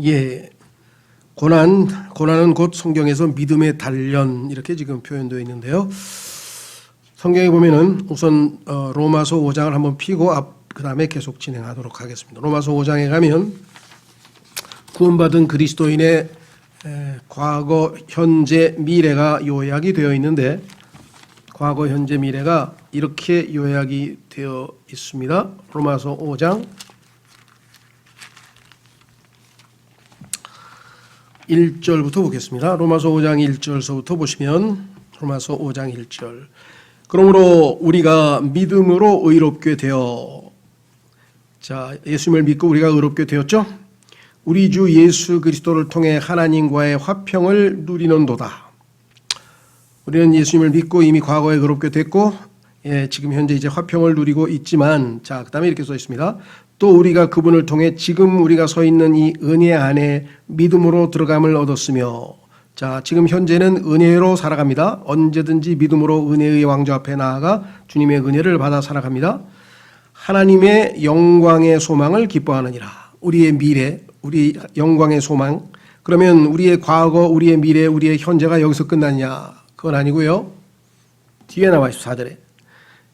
예, 고난은 곧 성경에서 믿음의 단련 이렇게 지금 표현되어 있는데요. 성경에 보면은 우선 로마서 5장을 한번 피고 그 다음에 계속 진행하도록 하겠습니다. 로마서 5장에 가면 구원받은 그리스도인의 과거, 현재, 미래가 요약이 되어 있는데 과거, 현재, 미래가 이렇게 요약이 되어 있습니다. 로마서 5장 1절부터 보겠습니다. 로마서 5장 1절서부터 보시면 로마서 5장 1절. 그러므로 우리가 믿음으로 의롭게 되어, 자, 예수님을 믿고 우리가 의롭게 되었죠. 우리 주 예수 그리스도를 통해 하나님과의 화평을 누리는도다. 우리는 예수님을 믿고 이미 과거에 의롭게 됐고, 지금 현재 이제 화평을 누리고 있지만, 자, 그 다음에 이렇게 써 있습니다. 또 우리가 그분을 통해 지금 우리가 서 있는 이 은혜 안에 믿음으로 들어감을 얻었으며, 자, 지금 현재는 은혜로 살아갑니다. 언제든지 믿음으로 은혜의 왕좌 앞에 나아가 주님의 은혜를 받아 살아갑니다. 하나님의 영광의 소망을 기뻐하느니라. 우리의 미래, 우리 영광의 소망. 그러면 우리의 과거, 우리의 미래, 우리의 현재가 여기서 끝나냐? 그건 아니고요. 뒤에 나와 있어, 4절에.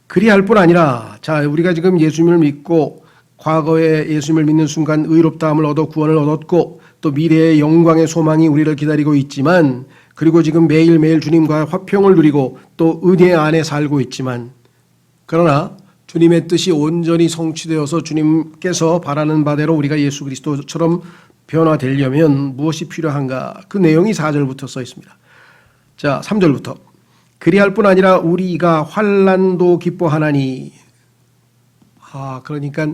그리할 뿐 아니라, 자, 우리가 지금 예수님을 믿고 과거에 예수님을 믿는 순간 의롭다함을 얻어 구원을 얻었고 또 미래의 영광의 소망이 우리를 기다리고 있지만, 그리고 지금 매일매일 주님과 화평을 누리고 또 은혜 안에 살고 있지만, 그러나 주님의 뜻이 온전히 성취되어서 주님께서 바라는 바대로 우리가 예수 그리스도처럼 변화되려면 무엇이 필요한가? 그 내용이 4절부터 써 있습니다. 자, 3절부터. 그리할 뿐 아니라 우리가 환난도 기뻐하나니. 그러니까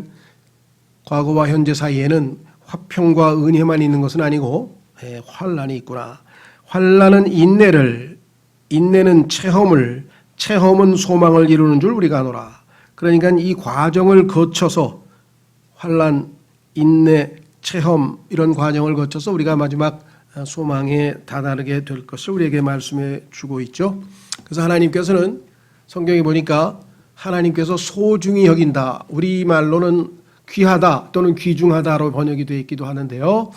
과거와 현재 사이에는 화평과 은혜만 있는 것은 아니고 환난이 있구나. 환난은 인내는 체험은 소망을 이루는 줄 우리가 아노라. 그러니까 이 과정을 거쳐서 환난, 인내, 체험 이런 과정을 거쳐서 우리가 마지막 소망에 다다르게 될 것을 우리에게 말씀해 주고 있죠. 그래서 하나님께서는 성경에 보니까 하나님께서 소중히 여긴다. 우리말로는 귀하다 또는 귀중하다로 번역이 되어 있기도 하는데요.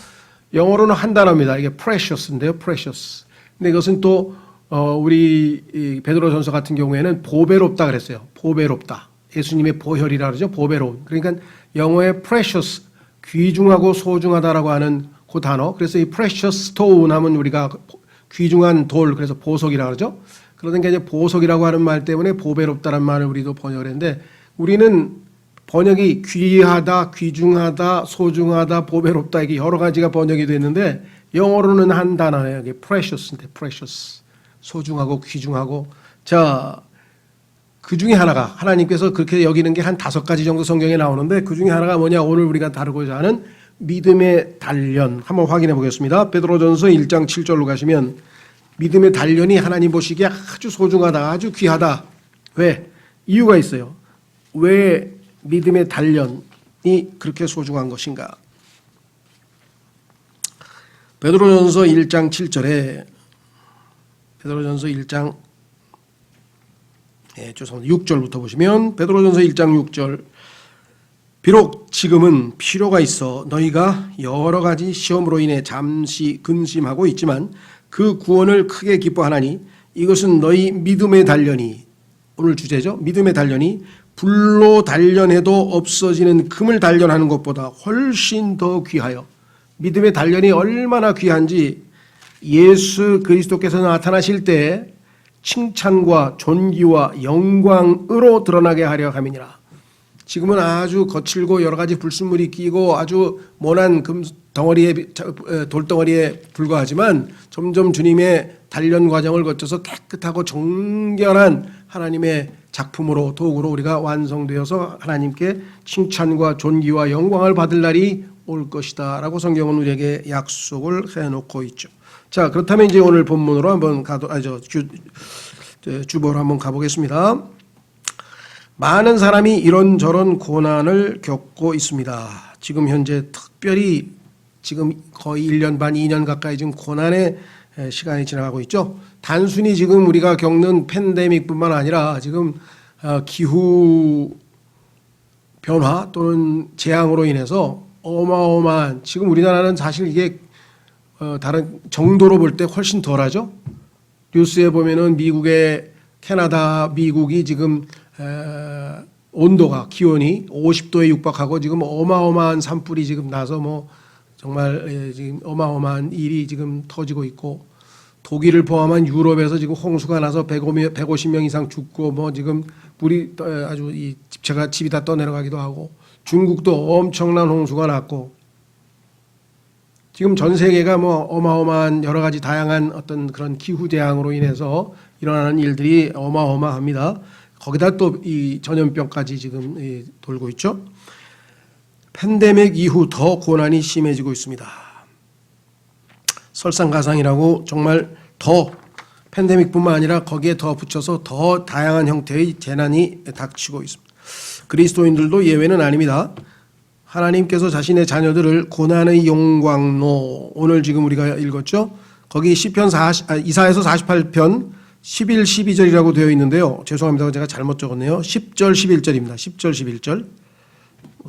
영어로는 한 단어입니다. 이게 precious인데요. precious. 근데 이것은 또 우리 베드로전서 같은 경우에는 보배롭다 그랬어요. 보배롭다. 예수님의 보혈이라 그러죠. 보배로운. 그러니까 영어의 precious, 귀중하고 소중하다라고 하는 그 단어. 그래서 이 precious stone 하면 우리가 귀중한 돌, 그래서 보석이라 그러죠. 그러니까 이제 보석이라고 하는 말 때문에 보배롭다라는 말을 우리도 번역을 했는데, 우리는 번역이 귀하다, 귀중하다, 소중하다, 보배롭다 이게 여러 가지가 번역이 됐는데 영어로는 한 단어예요. 이게 precious인데 precious. 소중하고 귀중하고. 자, 그 중에 하나가 하나님께서 그렇게 여기는 게 한 5가지 정도 성경에 나오는데 그 중에 하나가 뭐냐? 오늘 우리가 다루고자 하는 믿음의 단련. 한번 확인해 보겠습니다. 베드로전서 1장 7절로 가시면 믿음의 단련이 하나님 보시기에 아주 소중하다, 아주 귀하다. 왜? 이유가 있어요. 왜 믿음의 단련이 그렇게 소중한 것인가? 베드로전서 1장 7절에 베드로전서 1장 6절부터 보시면 베드로전서 1장 6절. 비록 지금은 필요가 있어 너희가 여러 가지 시험으로 인해 잠시 근심하고 있지만 그 구원을 크게 기뻐하나니 이것은 너희 믿음의 단련이, 오늘 주제죠. 믿음의 단련이 불로 단련해도 없어지는 금을 단련하는 것보다 훨씬 더 귀하여. 믿음의 단련이 얼마나 귀한지 예수 그리스도께서 나타나실 때 칭찬과 존귀와 영광으로 드러나게 하려 함이니라. 지금은 아주 거칠고 여러 가지 불순물이 끼고 아주 모난 돌덩어리에 불과하지만 점점 주님의 단련 과정을 거쳐서 깨끗하고 정결한 하나님의 작품으로, 도구로 우리가 완성되어서 하나님께 칭찬과 존귀와 영광을 받을 날이 올 것이다 라고 성경은 우리에게 약속을 해놓고 있죠. 자, 그렇다면 이제 오늘 본문으로 한번 주보로 한번 가보겠습니다. 많은 사람이 이런저런 고난을 겪고 있습니다. 지금 현재 특별히 지금 거의 1년 반, 2년 가까이 지금 고난의 시간이 지나가고 있죠. 단순히 지금 우리가 겪는 팬데믹뿐만 아니라 지금 기후 변화 또는 재앙으로 인해서 어마어마한, 지금 우리나라는 사실 이게 다른 정도로 볼 때 훨씬 덜하죠. 뉴스에 보면은 미국의 캐나다, 미국이 지금 온도가 기온이 50도에 육박하고 지금 어마어마한 산불이 지금 나서 뭐 정말 지금 어마어마한 일이 지금 터지고 있고, 독일을 포함한 유럽에서 지금 홍수가 나서 150명 이상 죽고 뭐 지금 물이 아주 이 집이 다 떠내려가기도 하고, 중국도 엄청난 홍수가 났고, 지금 전 세계가 뭐 어마어마한 여러 가지 다양한 어떤 그런 기후 재앙으로 인해서 일어나는 일들이 어마어마합니다. 거기다 또 이 전염병까지 지금 돌고 있죠. 팬데믹 이후 더 고난이 심해지고 있습니다. 설상가상이라고 정말 더 팬데믹뿐만 아니라 거기에 더 붙여서 더 다양한 형태의 재난이 닥치고 있습니다. 그리스도인들도 예외는 아닙니다. 하나님께서 자신의 자녀들을 고난의 용광로, 오늘 지금 우리가 읽었죠. 거기 이사야서 48편 11, 12절이라고 되어 있는데요. 죄송합니다. 제가 잘못 적었네요. 10절, 11절입니다. 10절, 11절.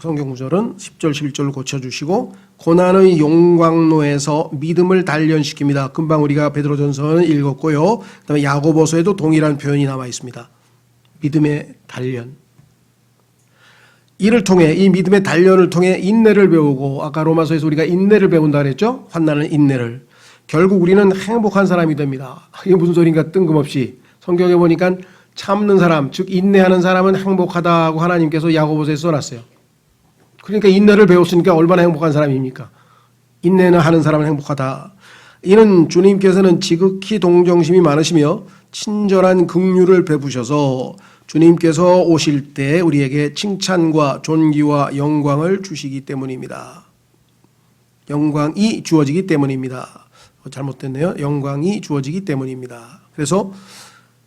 성경 구절은 10절, 11절을 고쳐주시고, 고난의 용광로에서 믿음을 단련시킵니다. 금방 우리가 베드로전서는 읽었고요. 그다음에 야고보서에도 동일한 표현이 남아 있습니다. 믿음의 단련. 이를 통해, 이 믿음의 단련을 통해 인내를 배우고, 아까 로마서에서 우리가 인내를 배운다 그랬죠? 환난은 인내를. 결국 우리는 행복한 사람이 됩니다. 이게 무슨 소린가 뜬금없이. 성경에 보니까 참는 사람, 즉 인내하는 사람은 행복하다고 하나님께서 야고보서에 써놨어요. 그러니까 인내를 배웠으니까 얼마나 행복한 사람입니까? 인내는 하는 사람은 행복하다. 이는 주님께서는 지극히 동정심이 많으시며 친절한 긍휼을 베푸셔서 주님께서 오실 때 우리에게 칭찬과 존귀와 영광을 주시기 때문입니다. 영광이 주어지기 때문입니다. 잘못됐네요. 영광이 주어지기 때문입니다. 그래서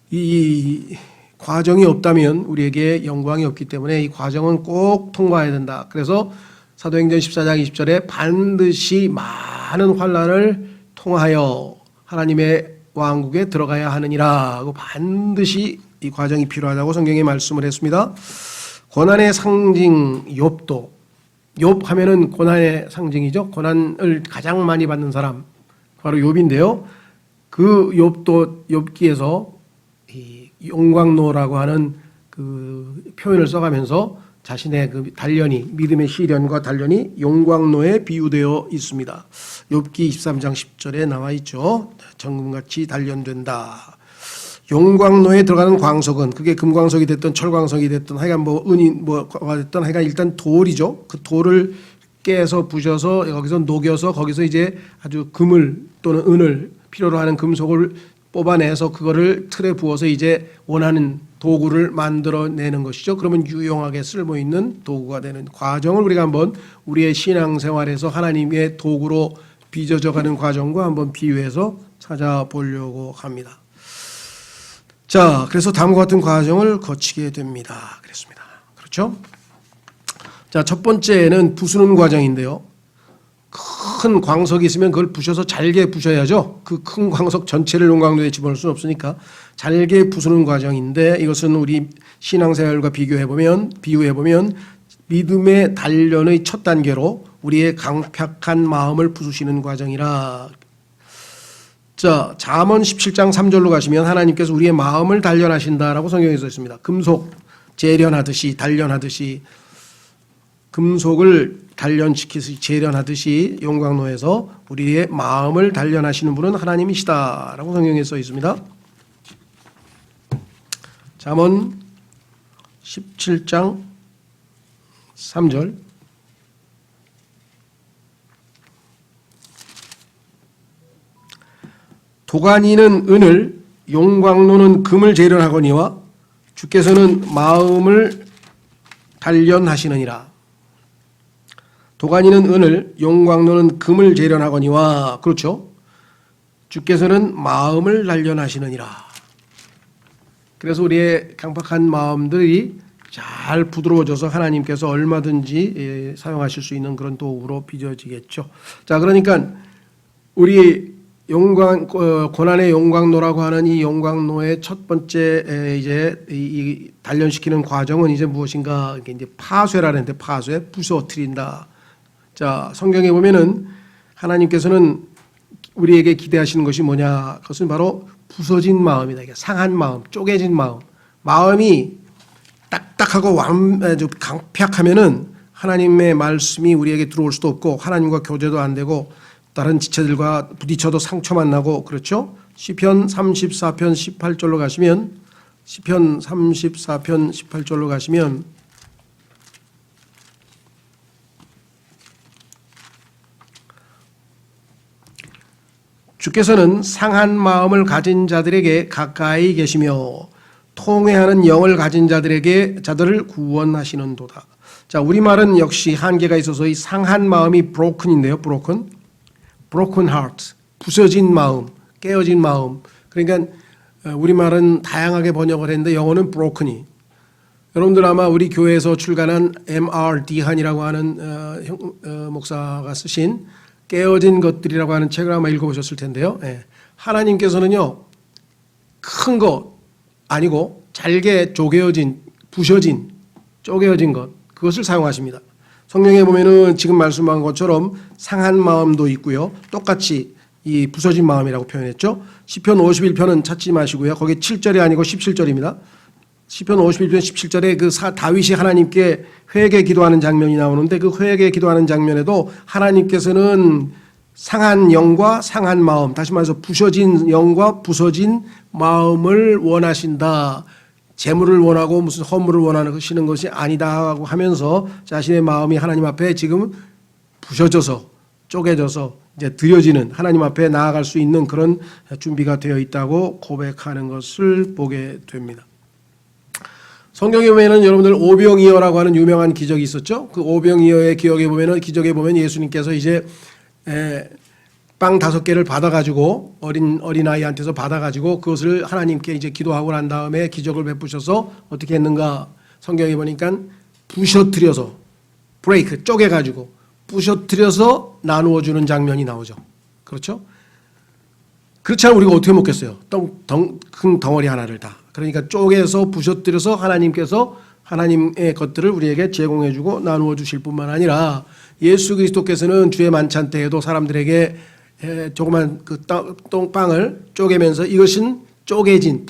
이 과정이 없다면 우리에게 영광이 없기 때문에 이 과정은 꼭 통과해야 된다. 그래서 사도행전 14장 20절에 반드시 많은 환난을 통하여 하나님의 왕국에 들어가야 하느니라 하고, 반드시 이 과정이 필요하다고 성경에 말씀을 했습니다. 고난의 상징 욥도, 욥 하면은 고난의 상징이죠. 고난을 가장 많이 받는 사람 바로 욥인데요. 그 욥도 욥기에서 이 용광로라고 하는 그 표현을 써가면서 자신의 그 단련이, 믿음의 시련과 단련이 용광로에 비유되어 있습니다. 욥기 23장 10절에 나와 있죠. 정금같이 단련된다. 용광로에 들어가는 광석은, 그게 금광석이 됐든 철광석이 됐든 하여간 뭐 은이 뭐가 됐든 하여간 일단 돌이죠. 그 돌을 깨서 부셔서 여기서 녹여서 거기서 이제 아주 금을 또는 은을 필요로 하는 금속을 뽑아내서 그거를 틀에 부어서 이제 원하는 도구를 만들어내는 것이죠. 그러면 유용하게 쓸모 있는 도구가 되는 과정을 우리가 한번 우리의 신앙생활에서 하나님의 도구로 빚어져가는 과정과 한번 비유해서 찾아보려고 합니다. 자, 그래서 다음과 같은 과정을 거치게 됩니다. 그랬습니다. 그렇죠? 자, 첫 번째는 부수는 과정인데요. 큰 광석이 있으면 그걸 부셔서 잘게 부셔야죠. 그 큰 광석 전체를 용광로에 집어넣을 수는 없으니까 잘게 부수는 과정인데, 이것은 우리 신앙생활과 비유해보면 믿음의 단련의 첫 단계로 우리의 강팍한 마음을 부수시는 과정이라. 자, 잠언 17장 3절로 가시면 하나님께서 우리의 마음을 단련하신다라고 성경에 써 있습니다. 금속 재련하듯이, 단련하듯이, 금속을 단련시키듯이 재련하듯이 용광로에서 우리의 마음을 단련하시는 분은 하나님이시다라고 성경에 써 있습니다. 잠언 17장 3절. 도가니는 은을, 용광로는 금을 재련하거니와 주께서는 마음을 단련하시느니라. 도가니는 은을, 용광로는 금을 재련하거니와, 그렇죠? 주께서는 마음을 단련하시느니라. 그래서 우리의 강팍한 마음들이 잘 부드러워져서 하나님께서 얼마든지 사용하실 수 있는 그런 도구로 빚어지겠죠. 자, 그러니까 우리 고난의 용광로라고 하는 이 용광로의 첫 번째 이제 이 단련시키는 과정은 이제 무엇인가, 이게 이제 파쇄라는데, 파쇄, 부서뜨린다. 자, 성경에 보면은 하나님께서는 우리에게 기대하시는 것이 뭐냐? 그것은 바로 부서진 마음이다. 상한 마음, 쪼개진 마음. 마음이 딱딱하고 아주 강팍하면은 하나님의 말씀이 우리에게 들어올 수도 없고 하나님과 교제도 안 되고 다른 지체들과 부딪혀도 상처만 나고 그렇죠? 시편 34편 18절로 가시면 시편 34편 18절로 가시면 주께서는 상한 마음을 가진 자들에게 가까이 계시며 통회하는 영을 가진 자들을 구원하시는도다. 자, 우리말은 역시 한계가 있어서 이 상한 마음이 broken인데요. broken heart, 부서진 마음, 깨어진 마음. 그러니까 우리말은 다양하게 번역을 했는데 영어는 broken이. 여러분들 아마 우리 교회에서 출간한 M.R. 디한이라고 하는 목사가 쓰신 깨어진 것들이라고 하는 책을 아마 읽어보셨을 텐데요. 하나님께서는요, 큰 것 아니고 잘게 쪼개어진, 부셔진, 쪼개어진 것, 그것을 사용하십니다. 성경에 보면은 지금 말씀한 것처럼 상한 마음도 있고요. 똑같이 이 부서진 마음이라고 표현했죠. 시편 51편은 찾지 마시고요. 거기 7절이 아니고 17절입니다. 시편 51편 17절에 그 다윗이 하나님께 회개 기도하는 장면이 나오는데 그 회개 기도하는 장면에도 하나님께서는 상한 영과 상한 마음, 다시 말해서 부서진 영과 부서진 마음을 원하신다. 재물을 원하고 무슨 허물을 원하시는 것이 아니다 하면서 자신의 마음이 하나님 앞에 지금 부셔져서 쪼개져서 이제 드려지는 하나님 앞에 나아갈 수 있는 그런 준비가 되어 있다고 고백하는 것을 보게 됩니다. 성경에 보면은 여러분들 오병이어라고 하는 유명한 기적이 있었죠. 그 오병이어의 기적에 보면 예수님께서 이제 빵 5개를 받아가지고 어린 아이한테서 받아가지고 그것을 하나님께 이제 기도하고 난 다음에 기적을 베푸셔서 어떻게 했는가? 성경에 보니까 부셔뜨려서 브레이크 쪼개가지고 부셔뜨려서 나누어 주는 장면이 나오죠. 그렇죠? 그렇지 않으면 우리가 어떻게 먹겠어요? 큰 덩어리 하나를 다. 그러니까 쪼개서 부셔뜨려서 하나님께서 하나님의 것들을 우리에게 제공해 주고 나누어 주실 뿐만 아니라 예수 그리스도께서는 주의 만찬 때에도 사람들에게 조그만 그 똥빵을 쪼개면서 이것은 쪼개진,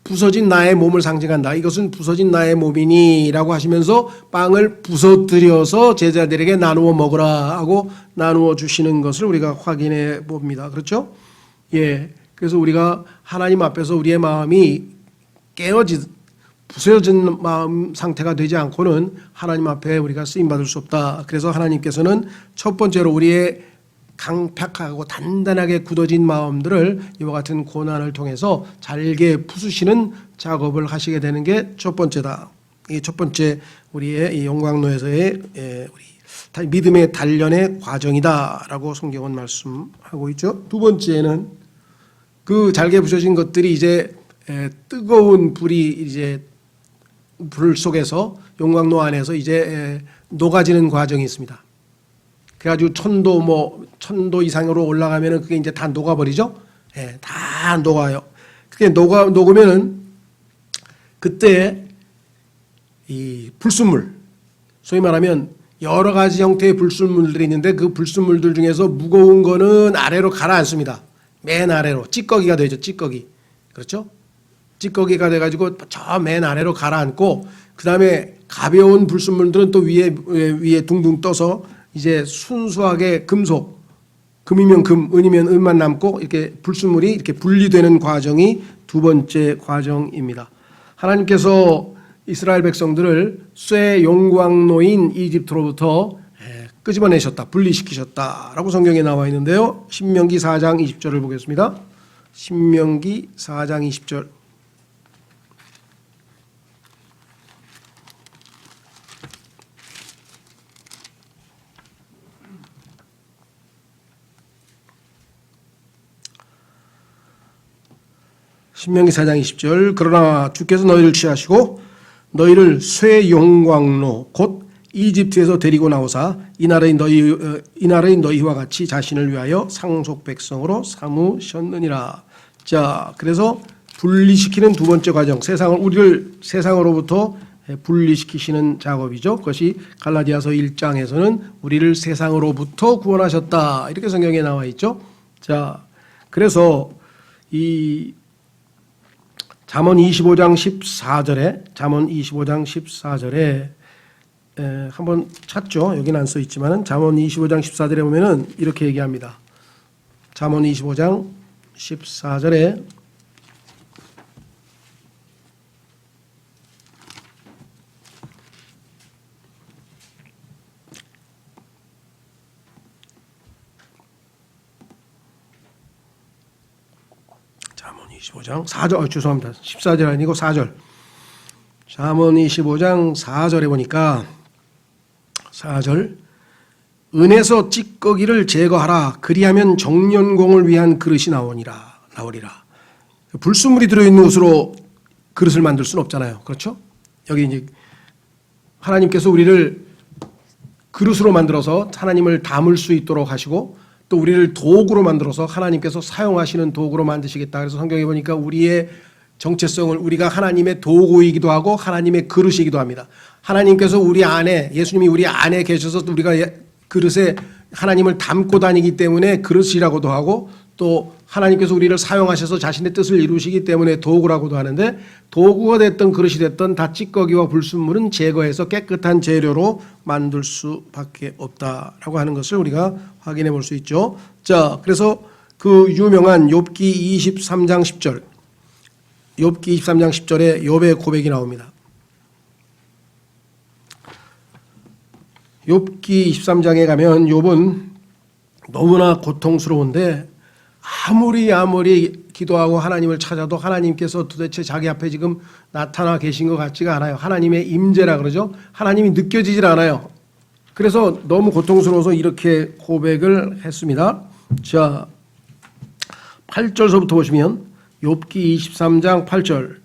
부서진 나의 몸을 상징한다. 이것은 부서진 나의 몸이니라고 하시면서 빵을 부서뜨려서 제자들에게 나누어 먹으라 하고 나누어 주시는 것을 우리가 확인해 봅니다. 그렇죠? 예. 그래서 우리가 하나님 앞에서 우리의 마음이 부서진 마음 상태가 되지 않고는 하나님 앞에 우리가 쓰임받을 수 없다. 그래서 하나님께서는 첫 번째로 우리의 강팍하고 단단하게 굳어진 마음들을 이와 같은 고난을 통해서 잘게 부수시는 작업을 하시게 되는 게 첫 번째다. 이 첫 번째 우리의 이 용광로에서의 우리 믿음의 단련의 과정이다라고 성경은 말씀하고 있죠. 두 번째는 그 잘게 부서진 것들이 이제 뜨거운 불이 이제 불 속에서 용광로 안에서 이제 녹아지는 과정이 있습니다. 그래가지고 천도 이상으로 올라가면은 그게 이제 다 녹아버리죠. 다 녹아요. 그게 녹으면은 그때 이 불순물, 소위 말하면 여러 가지 형태의 불순물들이 있는데 그 불순물들 중에서 무거운 거는 아래로 가라앉습니다. 맨 아래로 찌꺼기가 되죠. 찌꺼기. 그렇죠? 찌꺼기가 돼가지고 저 맨 아래로 가라앉고 그 다음에 가벼운 불순물들은 또 위에 둥둥 떠서 이제 순수하게 금이면 금, 은이면 은만 남고 이렇게 불순물이 이렇게 분리되는 과정이 두 번째 과정입니다. 하나님께서 이스라엘 백성들을 쇠 용광로인 이집트로부터 끄집어내셨다, 분리시키셨다라고 성경에 나와 있는데요. 신명기 4장 20절을 보겠습니다. 신명기 4장 20절. 신명기 4장 20절. 그러나 주께서 너희를 취하시고 너희를 쇠 용광로 곧 이집트에서 데리고 나오사 이 나라인 너희와 같이 자신을 위하여 상속 백성으로 삼으셨느니라. 자, 그래서 분리시키는 두 번째 과정, 우리를 세상으로부터 분리시키시는 작업이죠. 그것이 갈라디아서 1장에서는 우리를 세상으로부터 구원하셨다 이렇게 성경에 나와 있죠. 자, 그래서 이 잠언 25장 14절에 한번 찾죠. 여기는 안 써 있지만은 잠언 25장 14절에 보면은 이렇게 얘기합니다. 잠언 25장 14절에 잠언 25장 4절 죄송합니다. 14절 아니고 4절. 잠언 25장 4절에 보니까 4절 은에서 찌꺼기를 제거하라 그리하면 정련공을 위한 그릇이 나오리라. 불순물이 들어있는 옷으로 그릇을 만들 수는 없잖아요. 그렇죠? 여기 이제 하나님께서 우리를 그릇으로 만들어서 하나님을 담을 수 있도록 하시고 또 우리를 도구로 만들어서 하나님께서 사용하시는 도구로 만드시겠다. 그래서 성경에 보니까 우리의 정체성을 우리가 하나님의 도구이기도 하고 하나님의 그릇이기도 합니다. 하나님께서 우리 안에 예수님이 우리 안에 계셔서 우리가 그릇에 하나님을 담고 다니기 때문에 그릇이라고도 하고 또 하나님께서 우리를 사용하셔서 자신의 뜻을 이루시기 때문에 도구라고도 하는데 도구가 됐던 그릇이 됐던 다 찌꺼기와 불순물은 제거해서 깨끗한 재료로 만들 수밖에 없다라고 하는 것을 우리가 확인해 볼 수 있죠. 자, 그래서 그 유명한 욥기 23장 10절 욥기 23장 10절에 욥의 고백이 나옵니다. 욥기 23장에 가면 욥은 너무나 고통스러운데 아무리 기도하고 하나님을 찾아도 하나님께서 도대체 자기 앞에 지금 나타나 계신 것 같지가 않아요. 하나님의 임재라 그러죠. 하나님이 느껴지질 않아요. 그래서 너무 고통스러워서 이렇게 고백을 했습니다. 자, 8절서부터 보시면 욥기 23장 8절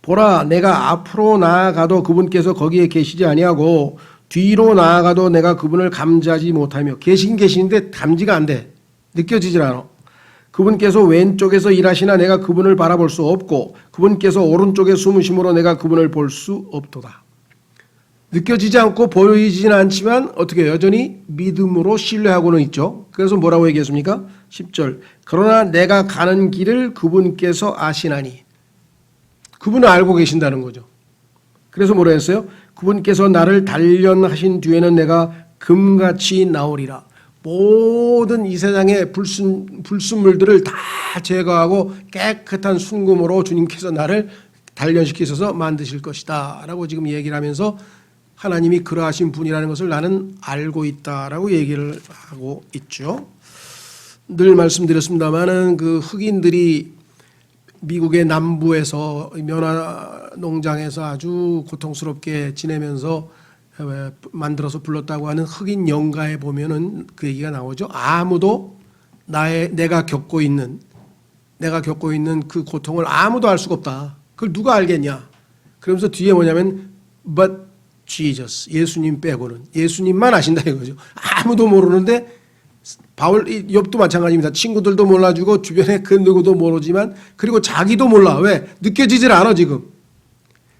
보라 내가 앞으로 나아가도 그분께서 거기에 계시지 아니하고 뒤로 나아가도 내가 그분을 감지하지 못하며 계시긴 계시는데 감지가 안 돼. 느껴지질 않아. 그분께서 왼쪽에서 일하시나 내가 그분을 바라볼 수 없고 그분께서 오른쪽에 숨으심으로 내가 그분을 볼 수 없도다. 느껴지지 않고 보이지는 않지만 어떻게 여전히 믿음으로 신뢰하고는 있죠. 그래서 뭐라고 얘기했습니까? 10절 그러나 내가 가는 길을 그분께서 아시나니 그분은 알고 계신다는 거죠. 그래서 뭐라 했어요? 그분께서 나를 단련하신 뒤에는 내가 금같이 나오리라. 모든 이 세상의 불순물들을 다 제거하고 깨끗한 순금으로 주님께서 나를 단련시키셔서 만드실 것이다 라고 지금 얘기를 하면서 하나님이 그러하신 분이라는 것을 나는 알고 있다라고 얘기를 하고 있죠. 늘 말씀드렸습니다마는 그 흑인들이 미국의 남부에서 면화 농장에서 아주 고통스럽게 지내면서 만들어서 불렀다고 하는 흑인 연가에 보면은 그 얘기가 나오죠. 아무도 내가 겪고 있는 그 고통을 아무도 알 수가 없다. 그걸 누가 알겠냐? 그러면서 뒤에 뭐냐면 but Jesus 예수님 빼고는 예수님만 아신다 이거죠. 아무도 모르는데 바울 욥도 마찬가지입니다. 친구들도 몰라주고 주변에 그 누구도 모르지만 그리고 자기도 몰라. 왜? 느껴지질 않아 지금.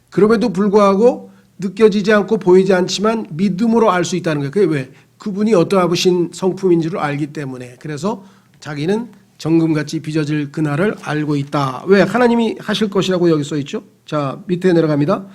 그럼에도 불구하고 느껴지지 않고 보이지 않지만 믿음으로 알 수 있다는 거예요. 그게 왜? 그분이 어떠하신 성품인 줄을 알기 때문에. 그래서 자기는 정금같이 빚어질 그날을 알고 있다. 왜? 하나님이 하실 것이라고 여기 써 있죠. 자, 밑에 내려갑니다.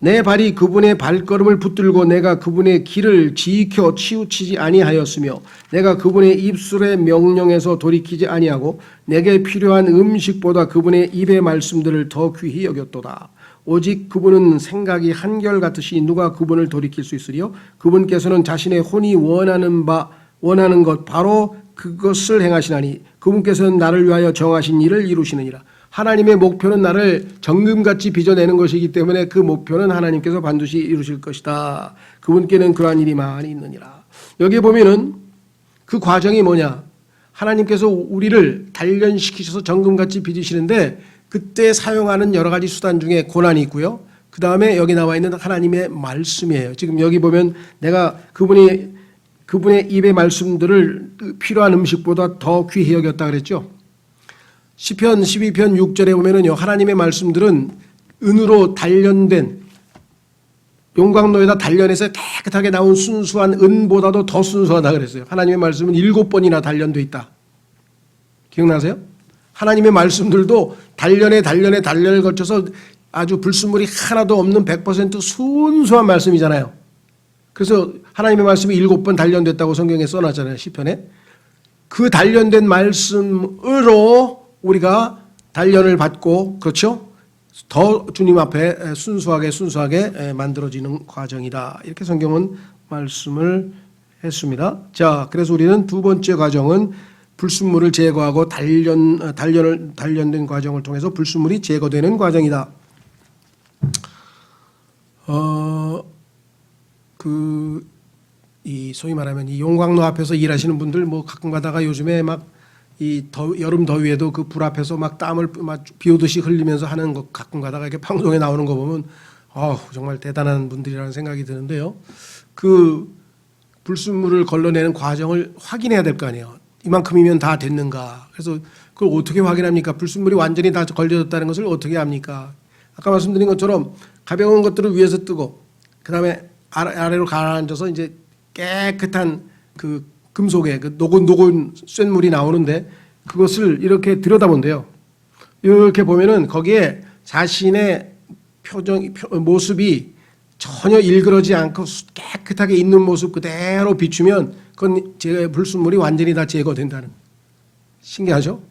내 발이 그분의 발걸음을 붙들고 내가 그분의 길을 지켜 치우치지 아니하였으며 내가 그분의 입술의 명령에서 돌이키지 아니하고 내게 필요한 음식보다 그분의 입의 말씀들을 더 귀히 여겼도다. 오직 그분은 생각이 한결같으시 누가 그분을 돌이킬 수 있으리요? 그분께서는 자신의 혼이 원하는 것 바로 그것을 행하시나니 그분께서는 나를 위하여 정하신 일을 이루시느니라. 하나님의 목표는 나를 정금같이 빚어내는 것이기 때문에 그 목표는 하나님께서 반드시 이루실 것이다. 그분께는 그러한 일이 많이 있느니라. 여기에 보면은 그 과정이 뭐냐? 하나님께서 우리를 단련시키셔서 정금같이 빚으시는데 그때 사용하는 여러 가지 수단 중에 고난이 있고요. 그 다음에 여기 나와 있는 하나님의 말씀이에요. 지금 여기 보면 내가 그분의 입의 말씀들을 필요한 음식보다 더 귀히 여겼다 그랬죠. 시편 12편 6절에 보면은요, 하나님의 말씀들은 은으로 단련된 용광로에다 단련해서 깨끗하게 나온 순수한 은보다도 더 순수하다 그랬어요. 하나님의 말씀은 7번이나 단련돼 있다. 기억나세요? 하나님의 말씀들도 단련을 거쳐서 아주 불순물이 하나도 없는 100% 순수한 말씀이잖아요. 그래서 하나님의 말씀이 7번 단련됐다고 성경에 써놨잖아요. 시편에. 그 단련된 말씀으로 우리가 단련을 받고, 그렇죠? 더 주님 앞에 순수하게 만들어지는 과정이다. 이렇게 성경은 말씀을 했습니다. 자, 그래서 우리는 두 번째 과정은 불순물을 제거하고 단련된 과정을 통해서 불순물이 제거되는 과정이다. 소위 말하면 이 용광로 앞에서 일하시는 분들 뭐 가끔 가다가 요즘에 막 여름 더위에도 그 불 앞에서 막 땀을 막 비 오듯이 흘리면서 하는 거 가끔 가다가 이렇게 방송에 나오는 거 보면 정말 대단한 분들이라는 생각이 드는데요. 그 불순물을 걸러내는 과정을 확인해야 될 거 아니에요. 이만큼이면 다 됐는가. 그래서 그걸 어떻게 확인합니까? 불순물이 완전히 다 걸려졌다는 것을 어떻게 합니까? 아까 말씀드린 것처럼 가벼운 것들을 위에서 뜨고 그다음에 아래로 가라앉아서 이제 깨끗한 그 금속에 그 녹은 쇳물이 나오는데 그것을 이렇게 들여다본대요. 이렇게 보면은 거기에 자신의 모습이 전혀 일그러지 않고 깨끗하게 있는 모습 그대로 비추면 그건 불순물이 완전히 다 제거된다는. 신기하죠?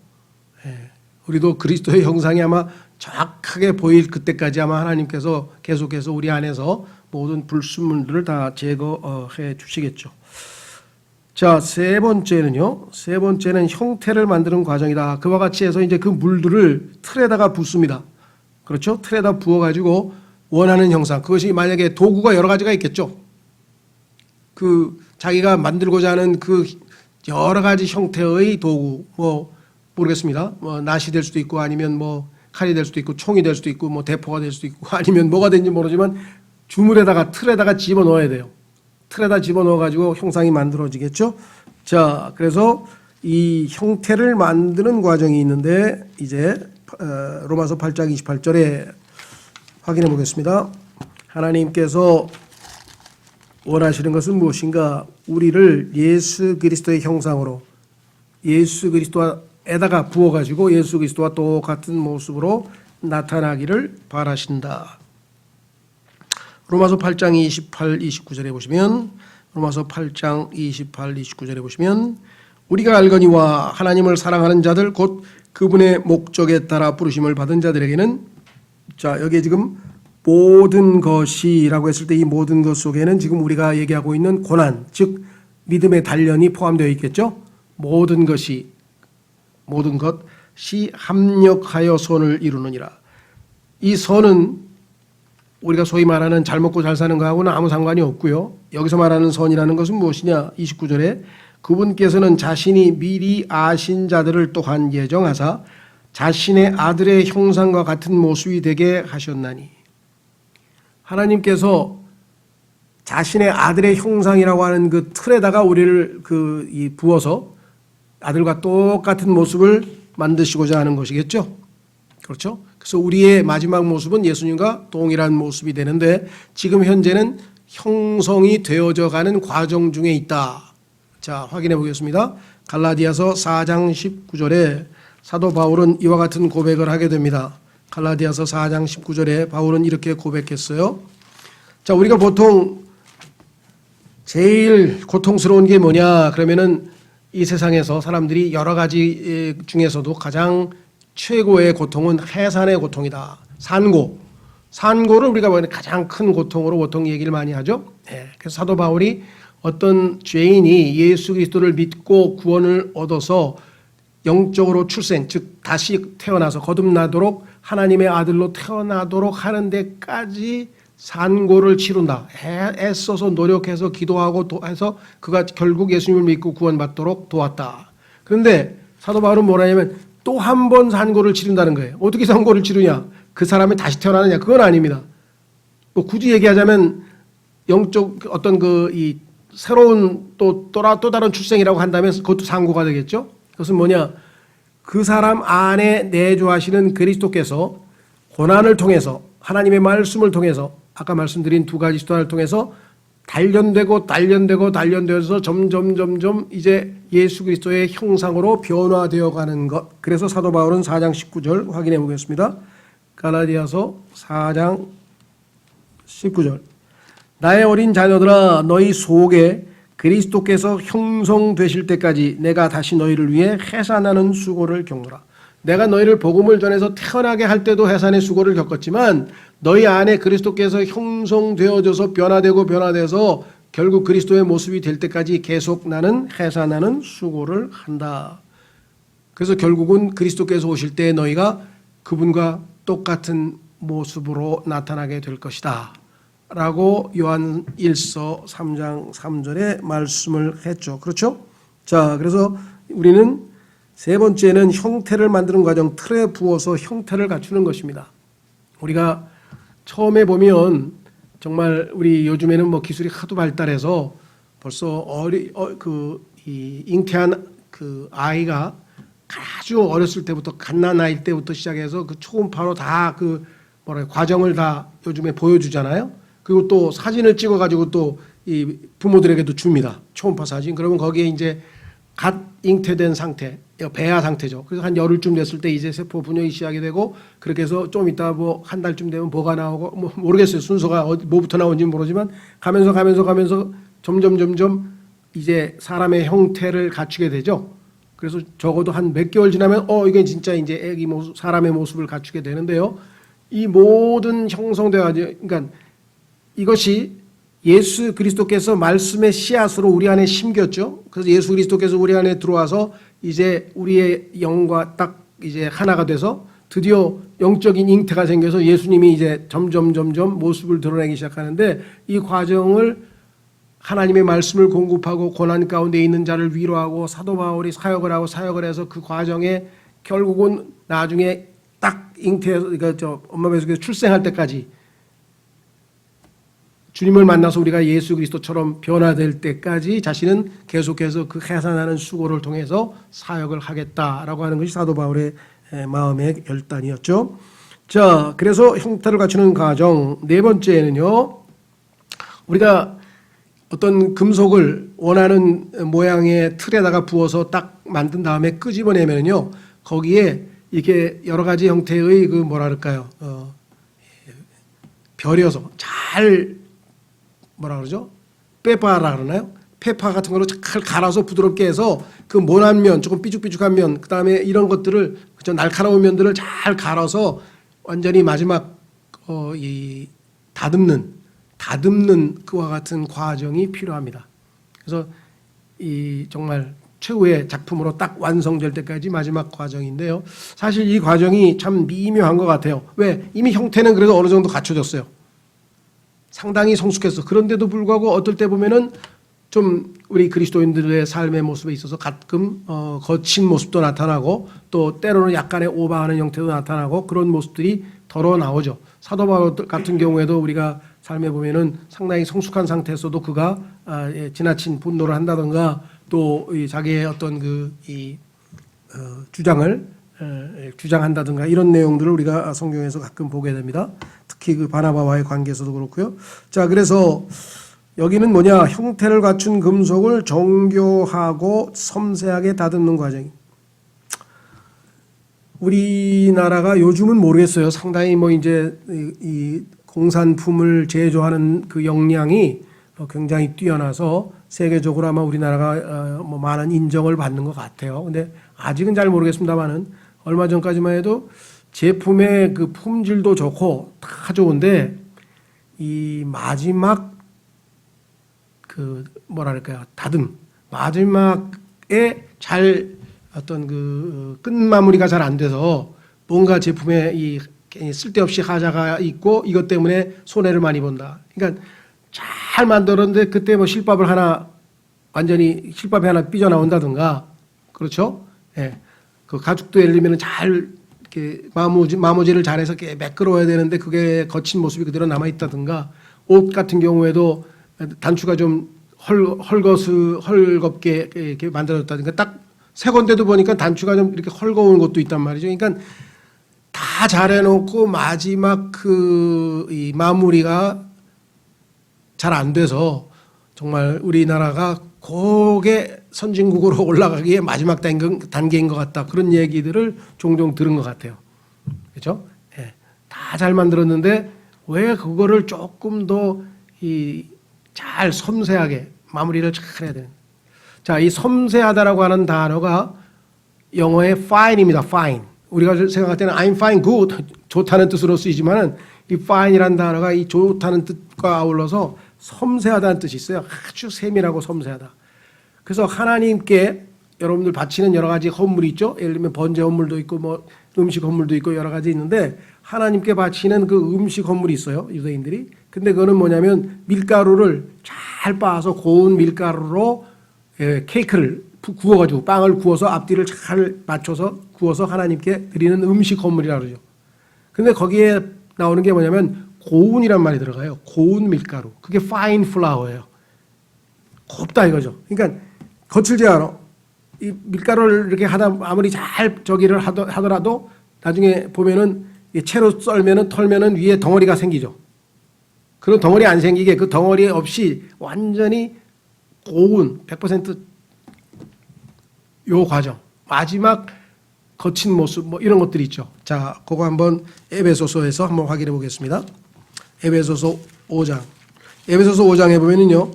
우리도 그리스도의 형상이 아마 정확하게 보일 그때까지 아마 하나님께서 계속해서 우리 안에서 모든 불순물들을 다 제거해 주시겠죠. 자, 세 번째는 형태를 만드는 과정이다. 그와 같이 해서 이제 그 물들을 틀에다가 붓습니다. 그렇죠? 틀에다 부어가지고 원하는 형상. 그것이 만약에 도구가 여러 가지가 있겠죠. 그 자기가 만들고자 하는 그 여러 가지 형태의 도구, 뭐 모르겠습니다. 뭐 낫이 될 수도 있고 아니면 뭐 칼이 될 수도 있고 총이 될 수도 있고 뭐 대포가 될 수도 있고 아니면 뭐가 되는지 모르지만 주물에다가 틀에다가 집어 넣어야 돼요. 틀에다 집어 넣어가지고 형상이 만들어지겠죠. 자, 그래서 이 형태를 만드는 과정이 있는데 이제 로마서 8장 28절에 확인해 보겠습니다. 하나님께서 원하시는 것은 무엇인가? 우리를 예수 그리스도의 형상으로 예수 그리스도에다가 부어가지고 예수 그리스도와 똑같은 모습으로 나타나기를 바라신다. 로마서 8장 28, 29절에 보시면 로마서 8장 28, 29절에 보시면 우리가 알거니와 하나님을 사랑하는 자들 곧 그분의 목적에 따라 부르심을 받은 자들에게는 자 여기에 지금 모든 것이라고 했을 때 이 모든 것 속에는 지금 우리가 얘기하고 있는 고난 즉 믿음의 단련이 포함되어 있겠죠. 모든 것이 합력하여 선을 이루느니라. 이 선은 우리가 소위 말하는 잘 먹고 잘 사는 거하고는 아무 상관이 없고요. 여기서 말하는 선이라는 것은 무엇이냐? 29절에 그분께서는 자신이 미리 아신 자들을 또한 예정하사 자신의 아들의 형상과 같은 모습이 되게 하셨나니. 하나님께서 자신의 아들의 형상이라고 하는 그 틀에다가 우리를 부어서 아들과 똑같은 모습을 만드시고자 하는 것이겠죠. 그렇죠? 그래서 우리의 마지막 모습은 예수님과 동일한 모습이 되는데 지금 현재는 형성이 되어져 가는 과정 중에 있다. 자, 확인해 보겠습니다. 갈라디아서 4장 19절에 사도 바울은 이와 같은 고백을 하게 됩니다. 갈라디아서 4장 19절에 바울은 이렇게 고백했어요. 자, 우리가 보통 제일 고통스러운 게 뭐냐? 그러면은 이 세상에서 사람들이 여러 가지 중에서도 가장 최고의 고통은 해산의 고통이다. 산고를 우리가 보는 가장 큰 고통으로 보통 얘기를 많이 하죠. 그래서 사도 바울이 어떤 죄인이 예수 그리스도를 믿고 구원을 얻어서 영적으로 출생, 즉 다시 태어나서 거듭나도록 하나님의 아들로 태어나도록 하는 데까지 산고를 치른다. 애써서 노력해서 기도하고 해서 그가 결국 예수님을 믿고 구원받도록 도왔다. 그런데 사도 바울은 뭐라 하냐면 또 한 번 산고를 치른다는 거예요. 어떻게 산고를 치르냐? 그 사람이 다시 태어나느냐? 그건 아닙니다. 뭐 굳이 얘기하자면 영적 어떤 이 새로운 또 다른 출생이라고 한다면 그것도 산고가 되겠죠. 그것은 뭐냐? 그 사람 안에 내주하시는 그리스도께서 고난을 통해서 하나님의 말씀을 통해서 아까 말씀드린 두 가지 수단을 통해서 단련되어서 점점 이제 예수 그리스도의 형상으로 변화되어 가는 것. 그래서 사도 바울은 4장 19절 확인해 보겠습니다. 갈라디아서 4장 19절. 나의 어린 자녀들아 너희 속에 그리스도께서 형성되실 때까지 내가 다시 너희를 위해 해산하는 수고를 겪노라. 내가 너희를 복음을 전해서 태어나게 할 때도 해산의 수고를 겪었지만 너희 안에 그리스도께서 형성되어져서 변화돼서 결국 그리스도의 모습이 될 때까지 계속 나는 해산하는 수고를 한다. 그래서 결국은 그리스도께서 오실 때 너희가 그분과 똑같은 모습으로 나타나게 될 것이다 라고 요한 1서 3장 3절에 말씀을 했죠. 그렇죠? 자, 그래서 우리는 세 번째는 형태를 만드는 과정, 틀에 부어서 형태를 갖추는 것입니다. 우리가 처음에 보면 정말 우리 요즘에는 뭐 기술이 하도 발달해서 벌써 잉태한 그 아이가 아주 어렸을 때부터 갓난아이 때부터 시작해서 그 초음파로 다 그 과정을 다 요즘에 보여주잖아요. 그리고 또 사진을 찍어가지고 또 이 부모들에게도 줍니다. 초음파 사진. 그러면 거기에 이제 갓 잉태된 상태, 배아 상태죠. 그래서 한 열흘쯤 됐을 때 이제 세포 분열이 시작이 되고 그렇게 해서 좀 이따 뭐 한 달쯤 되면 뭐가 나오고 뭐 모르겠어요. 순서가 뭐부터 나온지 모르지만 가면서 점점 이제 사람의 형태를 갖추게 되죠. 그래서 적어도 한 몇 개월 지나면 이게 진짜 이제 애기 모습, 사람의 모습을 갖추게 되는데요. 이 모든 형성되어가지고 그러니까 이것이 예수 그리스도께서 말씀의 씨앗으로 우리 안에 심겼죠. 그래서 예수 그리스도께서 우리 안에 들어와서 이제 우리의 영과 딱 이제 하나가 돼서 드디어 영적인 잉태가 생겨서 예수님이 이제 점점 모습을 드러내기 시작하는데 이 과정을 하나님의 말씀을 공급하고 고난 가운데 있는 자를 위로하고 사도 바울이 사역을 해서 그 과정에 결국은 나중에 딱 잉태해서 그러니까 엄마 뱃속에서 출생할 때까지 주님을 만나서 우리가 예수 그리스도처럼 변화될 때까지 자신은 계속해서 그 해산하는 수고를 통해서 사역을 하겠다라고 하는 것이 사도 바울의 마음의 결단이었죠. 자, 그래서 형태를 갖추는 과정. 네 번째는요. 우리가 어떤 금속을 원하는 모양의 틀에다가 부어서 딱 만든 다음에 끄집어내면요. 거기에 이렇게 여러 가지 형태의 그 뭐라 그럴까요? 별이어서 잘 뭐라 그러죠? 페파라 그러나요? 페파 같은 거로 잘 갈아서 부드럽게 해서 그 모난 면, 조금 삐죽삐죽한 면, 그 다음에 이런 것들을 그저 날카로운 면들을 잘 갈아서 완전히 마지막 이 다듬는 그와 같은 과정이 필요합니다. 그래서 이 정말 최후의 작품으로 딱 완성될 때까지 마지막 과정인데요. 사실 이 과정이 참 미묘한 것 같아요. 왜? 이미 형태는 그래도 어느 정도 갖춰졌어요. 상당히 성숙했어. 그런데도 불구하고 어떨 때 보면은 좀 우리 그리스도인들의 삶의 모습에 있어서 가끔 거친 모습도 나타나고 또 때로는 약간의 오버하는 형태도 나타나고 그런 모습들이 덜어 나오죠. 사도 바울 같은 경우에도 우리가 삶에 보면은 상당히 성숙한 상태에서도 그가 지나친 분노를 한다든가 또 자기의 어떤 주장한다든가 이런 내용들을 우리가 성경에서 가끔 보게 됩니다. 특히 그 바나바와의 관계에서도 그렇고요. 자, 그래서 여기는 뭐냐? 형태를 갖춘 금속을 정교하고 섬세하게 다듬는 과정이. 우리나라가 요즘은 모르겠어요. 상당히 뭐 이제 이 공산품을 제조하는 그 역량이 굉장히 뛰어나서 세계적으로 아마 우리나라가 뭐 많은 인정을 받는 것 같아요. 근데 아직은 잘 모르겠습니다만은 얼마 전까지만 해도 제품의 그 품질도 좋고 다 좋은데 이 마지막 그 뭐랄까요 마지막에 잘 어떤 그 끝마무리가 잘 안 돼서 뭔가 제품에 이 쓸데없이 하자가 있고 이것 때문에 손해를 많이 본다. 그러니까 잘 만들었는데 그때 뭐 실밥이 하나 삐져나온다든가 그렇죠? 예. 그 가죽도 예를 들면 잘 이렇게 마모질을 잘해서 이렇게 매끄러워야 되는데 그게 거친 모습이 그대로 남아 있다든가 옷 같은 경우에도 단추가 좀 헐겁게 이렇게 만들어졌다든가 딱 새 건데도 보니까 단추가 좀 이렇게 헐거운 것도 있단 말이죠. 그러니까 다 다 잘해놓고 마지막 이 마무리가 잘 안 돼서 정말 우리나라가 고개 선진국으로 올라가기에 마지막 단계인 것 같다. 그런 얘기들을 종종 들은 것 같아요. 그렇죠? 예. 다 잘 만들었는데 왜 그거를 조금 더 잘 섬세하게 마무리를 잘 해야 되는. 자, 이 섬세하다라고 하는 단어가 영어의 fine입니다. fine. 우리가 생각할 때는 I'm fine, good, 좋다는 뜻으로 쓰이지만은 이 fine이라는 단어가 이 좋다는 뜻과 아울러서 섬세하다는 뜻이 있어요. 아주 세밀하고 섬세하다. 그래서 하나님께 여러분들 바치는 여러 가지 헌물이 있죠. 예를 들면 번제 헌물도 있고 뭐 음식 헌물도 있고 여러 가지 있는데 하나님께 바치는 그 음식 헌물이 있어요. 유대인들이. 근데 그거는 뭐냐면 밀가루를 잘 빻아서 고운 밀가루로 케이크를 구워가지고 빵을 구워서 앞뒤를 잘 맞춰서 구워서 하나님께 드리는 음식 헌물이라고 그러죠. 근데 거기에 나오는 게 뭐냐면 고운이란 말이 들어가요. 고운 밀가루. 그게 fine flour예요. 곱다 이거죠. 그러니까 거칠지 않아. 이 밀가루를 이렇게 하다 아무리 잘 저기를 하더라도 나중에 보면은 채로 썰면은 털면은 위에 덩어리가 생기죠. 그런 덩어리 안 생기게 그 덩어리 없이 완전히 고운 100% 요 과정. 마지막 거친 모습 뭐 이런 것들이 있죠. 자, 그거 한번 에베소서에서 한번 확인해 보겠습니다. 에베소서 5장. 에베소서 5장에 보면은요.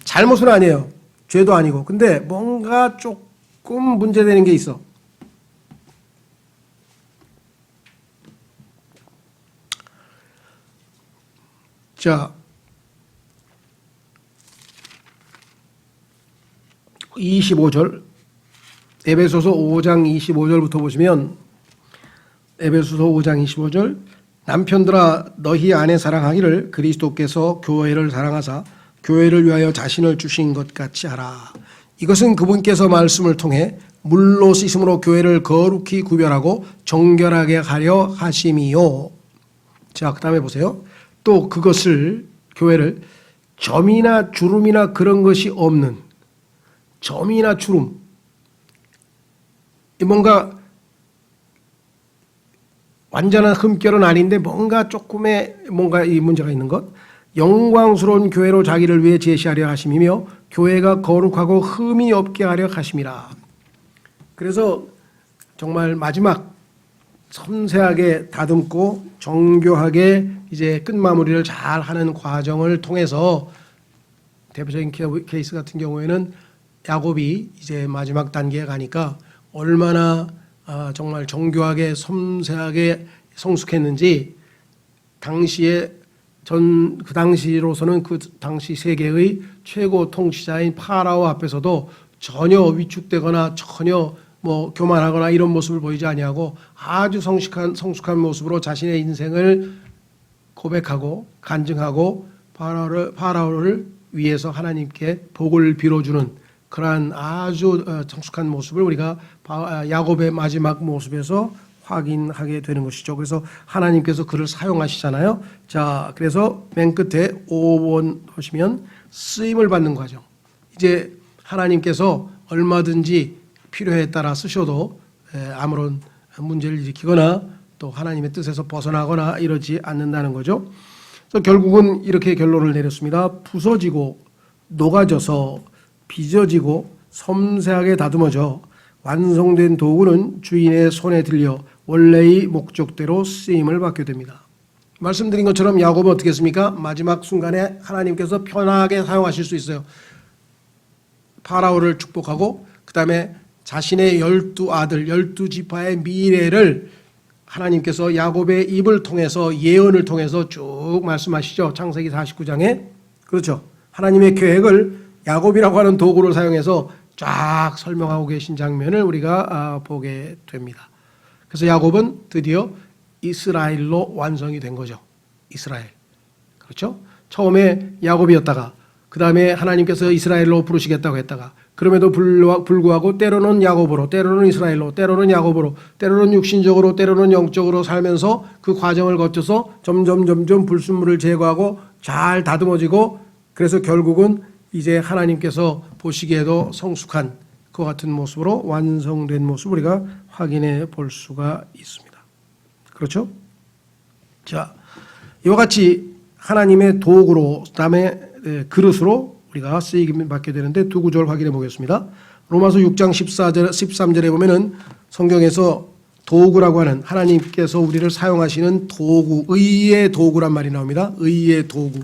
잘못은 아니에요. 죄도 아니고. 근데 뭔가 조금 문제되는 게 있어. 자, 25절. 에베소서 5장 25절부터 보시면 에베소서 5장 25절 남편들아 너희 아내 사랑하기를 그리스도께서 교회를 사랑하사 교회를 위하여 자신을 주신 것 같이 하라. 이것은 그분께서 말씀을 통해 물로 씻음으로 교회를 거룩히 구별하고 정결하게 하려 하심이요. 자, 그 다음에 보세요. 또 그것을 교회를 점이나 주름이나 그런 것이 없는 점이나 주름 뭔가 완전한 흠결은 아닌데 뭔가 조금의 뭔가 이 문제가 있는 것 영광스러운 교회로 자기를 위해 제시하려 하심이며 교회가 거룩하고 흠이 없게 하려 하심이라. 그래서 정말 마지막 섬세하게 다듬고 정교하게 이제 끝마무리를 잘 하는 과정을 통해서 대표적인 케이스 같은 경우에는 야곱이 이제 마지막 단계에 가니까 얼마나 정말 정교하게 섬세하게 성숙했는지 당시에 그 당시로서는 그 당시 세계의 최고 통치자인 파라오 앞에서도 전혀 위축되거나 전혀 뭐 교만하거나 이런 모습을 보이지 아니하고 아주 성숙한 모습으로 자신의 인생을 고백하고 간증하고 파라오를 위해서 하나님께 복을 빌어주는 그러한 아주 성숙한 모습을 우리가 야곱의 마지막 모습에서 확인하게 되는 것이죠. 그래서 하나님께서 그를 사용하시잖아요. 자, 그래서 맨 끝에 5번 보시면 쓰임을 받는 과정. 이제 하나님께서 얼마든지 필요에 따라 쓰셔도 아무런 문제를 일으키거나 또 하나님의 뜻에서 벗어나거나 이러지 않는다는 거죠. 그래서 결국은 이렇게 결론을 내렸습니다. 부서지고 녹아져서 빚어지고 섬세하게 다듬어져 완성된 도구는 주인의 손에 들려 원래의 목적대로 쓰임을 받게 됩니다. 말씀드린 것처럼 야곱은 어떻게 했습니까? 마지막 순간에 하나님께서 편하게 사용하실 수 있어요. 파라오를 축복하고 그 다음에 자신의 12아들 12지파의 미래를 하나님께서 야곱의 입을 통해서 예언을 통해서 쭉 말씀하시죠. 창세기 49장에. 그렇죠. 하나님의 계획을 야곱이라고 하는 도구를 사용해서 쫙 설명하고 계신 장면을 우리가 보게 됩니다. 그래서 야곱은 드디어 이스라엘로 완성이 된 거죠. 이스라엘. 그렇죠? 처음에 야곱이었다가 그 다음에 하나님께서 이스라엘로 부르시겠다고 했다가 그럼에도 불구하고 때로는 야곱으로 때로는 이스라엘로 때로는 야곱으로 때로는 육신적으로 때로는 영적으로 살면서 그 과정을 거쳐서 점점 불순물을 제거하고 잘 다듬어지고 그래서 결국은 이제 하나님께서 보시기에도 성숙한 그 같은 모습으로 완성된 모습을 우리가 확인해 볼 수가 있습니다. 그렇죠? 자, 이와 같이 하나님의 도구로, 그다음에 그릇으로 우리가 쓰이기 받게 되는데 두 구절 확인해 보겠습니다. 로마서 6장 13절에 보면은 성경에서 도구라고 하는 하나님께서 우리를 사용하시는 도구, 의의 도구란 말이 나옵니다. 의의 도구.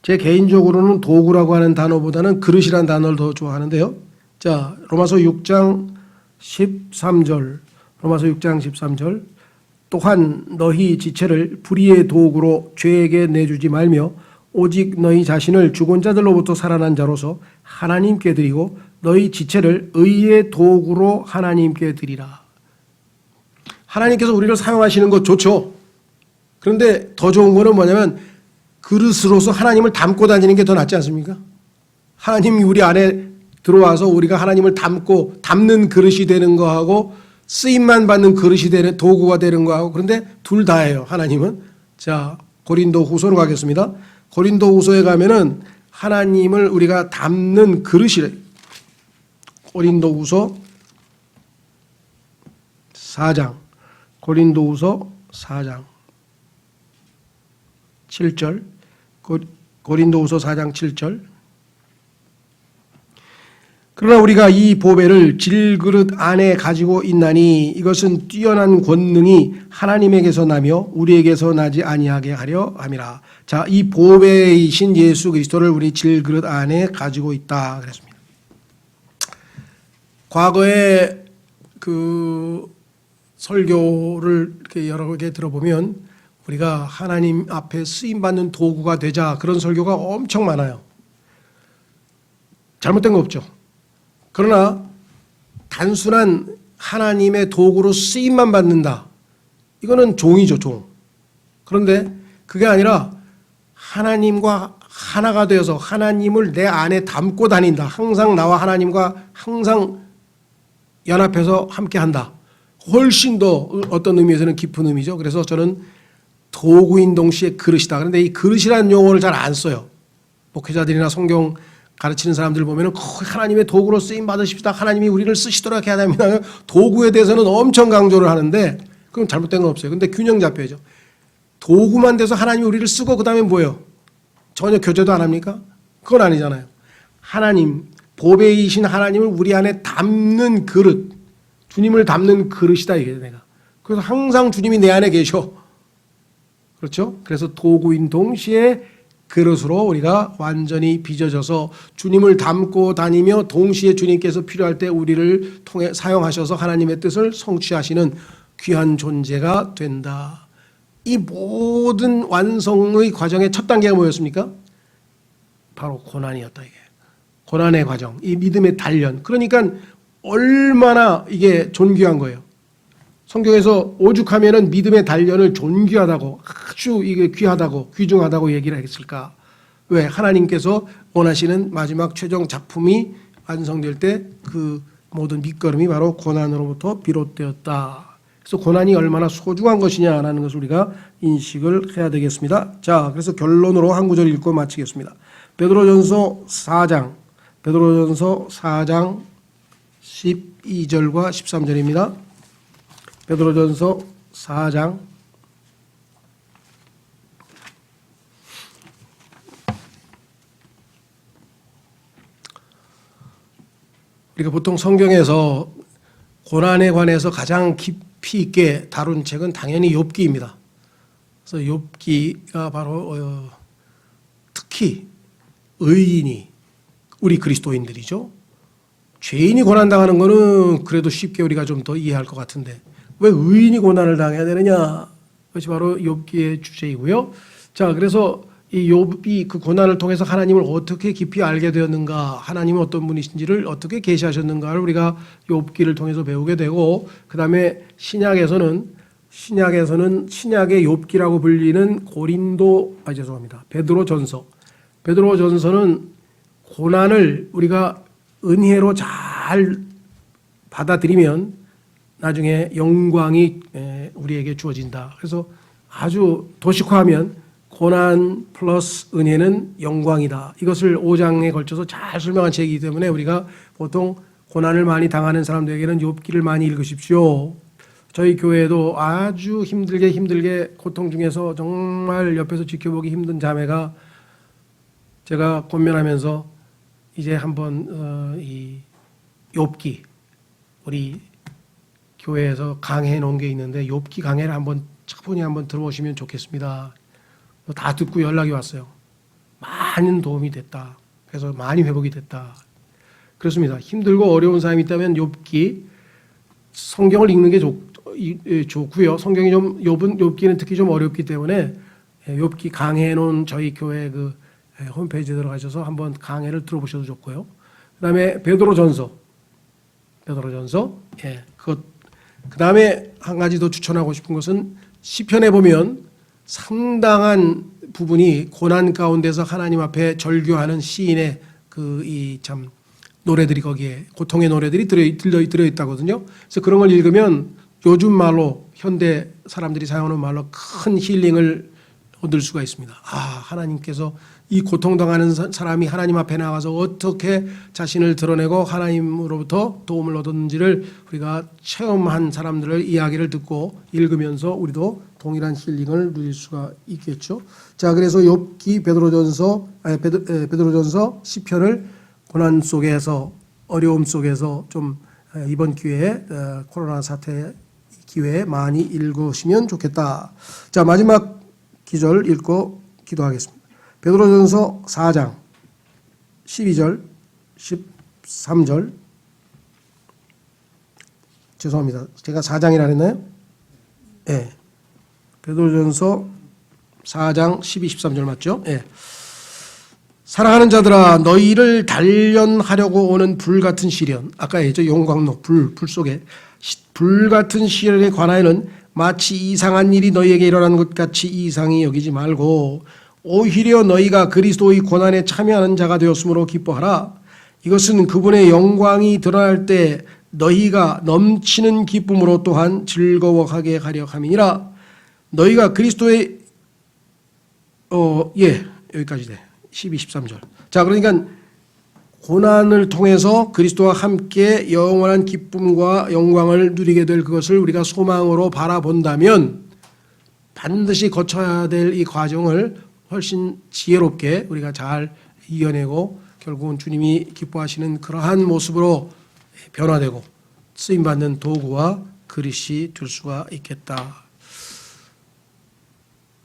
제 개인적으로는 도구라고 하는 단어보다는 그릇이라는 단어를 더 좋아하는데요. 자, 로마서 6장 13절. 로마서 6장 13절. 또한 너희 지체를 불의의 도구로 죄에게 내주지 말며 오직 너희 자신을 죽은 자들로부터 살아난 자로서 하나님께 드리고 너희 지체를 의의 도구로 하나님께 드리라. 하나님께서 우리를 사용하시는 것 좋죠. 그런데 더 좋은 거는 뭐냐면 그릇으로서 하나님을 담고 다니는 게 더 낫지 않습니까? 하나님이 우리 안에 들어와서 우리가 하나님을 담는 그릇이 되는 거하고 쓰임만 받는 그릇이 되는 도구가 되는 거하고, 그런데 둘 다예요. 하나님은. 자, 고린도후서로 가겠습니다. 고린도후서에 가면은 하나님을 우리가 담는 그릇이래. 고린도후서 4장. 고린도후서 4장 7절. 고린도후서 4장 7절. 그러나 우리가 이 보배를 질그릇 안에 가지고 있나니 이것은 뛰어난 권능이 하나님에게서 나며 우리에게서 나지 아니하게 하려 함이라. 자, 이 보배이신 예수 그리스도를 우리 질그릇 안에 가지고 있다 그랬습니다. 과거에 그 설교를 이렇게 여러 개 들어보면 우리가 하나님 앞에 쓰임 받는 도구가 되자, 그런 설교가 엄청 많아요. 잘못된 거 없죠. 그러나 단순한 하나님의 도구로 쓰임만 받는다, 이거는 종이죠, 종. 그런데 그게 아니라 하나님과 하나가 되어서 하나님을 내 안에 담고 다닌다. 항상 나와 하나님과 항상 연합해서 함께한다. 훨씬 더 어떤 의미에서는 깊은 의미죠. 그래서 저는 도구인 동시에 그릇이다. 그런데 이 그릇이라는 용어를 잘 안 써요. 목회자들이나 성경 가르치는 사람들 보면은 하나님의 도구로 쓰임 받으십시다. 하나님이 우리를 쓰시도록 해야 됩니다. 도구에 대해서는 엄청 강조를 하는데 그건 잘못된 건 없어요. 근데 균형 잡혀야죠. 도구만 돼서 하나님이 우리를 쓰고 그다음에 뭐예요? 전혀 교제도 안 합니까? 그건 아니잖아요. 하나님, 보배이신 하나님을 우리 안에 담는 그릇, 주님을 담는 그릇이다 이게 내가. 그래서 항상 주님이 내 안에 계셔. 그렇죠? 그래서 도구인 동시에 그릇으로 우리가 완전히 빚어져서 주님을 담고 다니며 동시에 주님께서 필요할 때 우리를 통해 사용하셔서 하나님의 뜻을 성취하시는 귀한 존재가 된다. 이 모든 완성의 과정의 첫 단계가 뭐였습니까? 바로 고난이었다 이게. 고난의 과정, 이 믿음의 단련. 그러니까 얼마나 이게 존귀한 거예요. 성경에서 오죽하면은 믿음의 단련을 존귀하다고, 아주 이게 귀하다고, 귀중하다고 얘기를 했을까? 왜? 하나님께서 원하시는 마지막 최종 작품이 완성될 때 그 모든 밑거름이 바로 고난으로부터 비롯되었다. 그래서 고난이 얼마나 소중한 것이냐라는 것을 우리가 인식을 해야 되겠습니다. 자, 그래서 결론으로 한 구절 읽고 마치겠습니다. 베드로전서 4장 12절과 13절입니다. 베드로전서 4장 우리가 보통 성경에서 고난에 관해서 가장 깊이 있게 다룬 책은 당연히 욥기입니다. 그래서 욥기가 바로 특히 의인이, 우리 그리스도인들이죠. 죄인이 고난당하는 거는 그래도 쉽게 우리가 좀 더 이해할 것 같은데 왜 의인이 고난을 당해야 되느냐? 그것이 바로 욥기의 주제이고요. 자, 그래서 이 욥이 그 고난을 통해서 하나님을 어떻게 깊이 알게 되었는가, 하나님은 어떤 분이신지를 어떻게 계시하셨는가를 우리가 욥기를 통해서 배우게 되고, 그 다음에 신약의 욥기라고 불리는 베드로전서는 고난을 우리가 은혜로 잘 받아들이면 나중에 영광이 우리에게 주어진다. 그래서 아주 도식화하면 고난 플러스 은혜는 영광이다. 이것을 5장에 걸쳐서 잘 설명한 책이기 때문에 우리가 보통 고난을 많이 당하는 사람들에게는 욥기를 많이 읽으십시오. 저희 교회도 아주 힘들게 고통 중에서 정말 옆에서 지켜보기 힘든 자매가 제가 권면하면서 이제 한번 이 욥기 우리 교회에서 강해해 놓은 게 있는데 욥기 강해를 한번 차분히 한번 들어보시면 좋겠습니다. 다 듣고 연락이 왔어요. 많은 도움이 됐다. 그래서 많이 회복이 됐다. 그렇습니다. 힘들고 어려운 사람이 있다면 욥기 성경을 읽는 게 좋고요. 성경이 좀 욥기는 특히 좀 어렵기 때문에 욥기 강해해 놓은 저희 교회 그 홈페이지에 들어가셔서 한번 강해를 들어보셔도 좋고요. 그다음에 베드로전서 그다음에 한 가지 더 추천하고 싶은 것은 시편에 보면 상당한 부분이 고난 가운데서 하나님 앞에 절규하는 시인의 그 이 참 노래들이 거기에 고통의 노래들이 들어 있다거든요. 그래서 그런 걸 읽으면 요즘 말로 현대 사람들이 사용하는 말로 큰 힐링을 얻을 수가 있습니다. 아, 하나님께서 이 고통당하는 사람이 하나님 앞에 나가서 어떻게 자신을 드러내고 하나님으로부터 도움을 얻었는지를 우리가 체험한 사람들의 이야기를 듣고 읽으면서 우리도 동일한 힐링을 누릴 수가 있겠죠. 자, 그래서 욥기, 베드로전서, 시편을 고난 속에서 어려움 속에서 좀 이번 기회에 코로나 사태 기회에 많이 읽으시면 좋겠다. 자, 마지막 기절 읽고 기도하겠습니다. 베드로전서 4장 12절 13절 죄송합니다. 제가 4장이라 했나요? 네. 베드로전서 4장 12, 13절 맞죠? 네. 사랑하는 자들아 너희를 단련하려고 오는 불같은 시련 아까 했죠. 용광로 불 속에 불같은 시련에 관하여는 마치 이상한 일이 너희에게 일어난 것 같이 이상히 여기지 말고 오히려 너희가 그리스도의 고난에 참여하는 자가 되었으므로 기뻐하라. 이것은 그분의 영광이 드러날 때 너희가 넘치는 기쁨으로 또한 즐거워하게 하려 함이니라. 너희가 그리스도의 여기까지 돼. 12, 13절. 자, 그러니까 고난을 통해서 그리스도와 함께 영원한 기쁨과 영광을 누리게 될 그것을 우리가 소망으로 바라본다면 반드시 거쳐야 될 이 과정을 훨씬 지혜롭게 우리가 잘 이겨내고 결국은 주님이 기뻐하시는 그러한 모습으로 변화되고 쓰임받는 도구와 그릇이 될 수가 있겠다.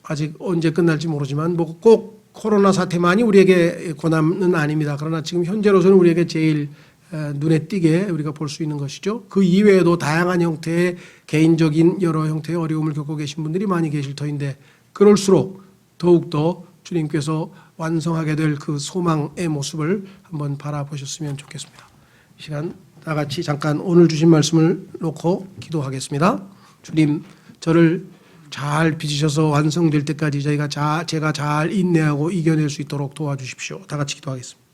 아직 언제 끝날지 모르지만 꼭 코로나 사태만이 우리에게 고난은 아닙니다. 그러나 지금 현재로서는 우리에게 제일 눈에 띄게 우리가 볼 수 있는 것이죠. 그 이외에도 다양한 형태의 개인적인 여러 형태의 어려움을 겪고 계신 분들이 많이 계실 터인데 그럴수록 더욱더 주님께서 완성하게 될 그 소망의 모습을 한번 바라보셨으면 좋겠습니다. 이 시간 다 같이 잠깐 오늘 주신 말씀을 놓고 기도하겠습니다. 주님, 저를 잘 빚으셔서 완성될 때까지 제가 잘 인내하고 이겨낼 수 있도록 도와주십시오. 다 같이 기도하겠습니다.